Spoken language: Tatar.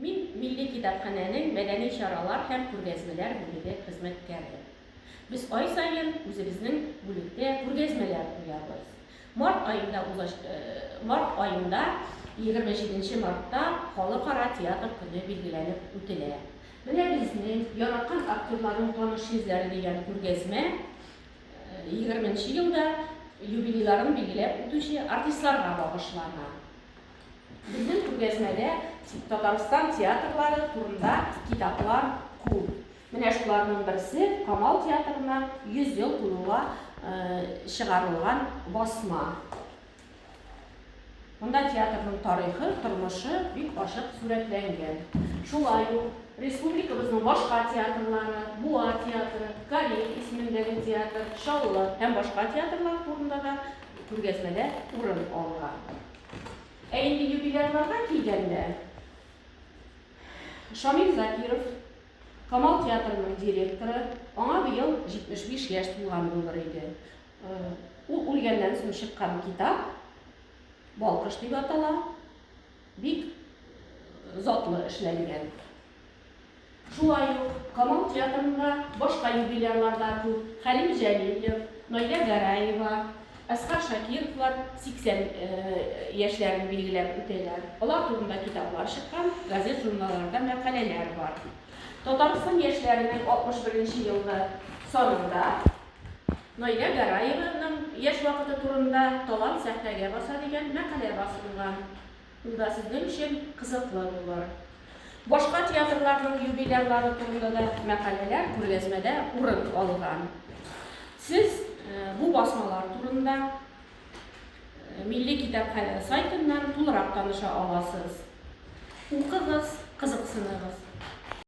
Мин Милли китапханәнең мәдәни чаралар һәм күргәзмәләр бүлеге хезмәткәре. Без ай сайын үзебезнең бүлектә күргәзмәләр куябыз. Март айында 27 мартта Халыкара театр көне билгеләнеп үтелә. Менә безнең яраткан актерларның таныш йөзләре дигән күргәзмә 20 елда юбилейларын билгеләп үтүче артистларга багышлана. Безнең күргәзмәдә Татарстан театрлары турында китаплар күп. Менә шуларның берсе Камал театрына 100 ел тулуга чыгарылган басма. Монда театрның тарихы, тормышы бик ачык сүрәтләнгән. Шулай ук республикабызның башка театрлары, Буа театры, Карел исемендәге театр, Шаллы һәм башка театрлар турында да күргәзмәдә урын алган. Ә инде юбилейларга килгәндә, Шамил Закиров, Камал театрының директоры, аңа быел 75 яшь тулган булыр иде. Ул үлгәннән соң чыккан китап Балкыш дип атала, бик затлы эшләнгән. Шулай ук Камал театрында башка юбилейларда күп. Хәлим Җәлилев, Наилә Гәрәева, Әсгар Шакировлар 80 яшьләрен билгеләп үтәләр. Алар турында китаплар чыккан, газет-журналларда мәкаләләр бар. Татарстан яшьләренең 61 елгы санында Наилә Гәрәеваның яшь вакыты турында талант сәхнәгә баса дигән мәкалә басылган. Ул да сезнең өчен кызыклы булыр. Башка театрларның юбилейлары турында да мәкаләләр күргәзмәдә урын алган. Сез бу басмалар турында Милли китапханә сайтыннан тулырак таныша аласыз. Укыгыз, кызыксыныгыз.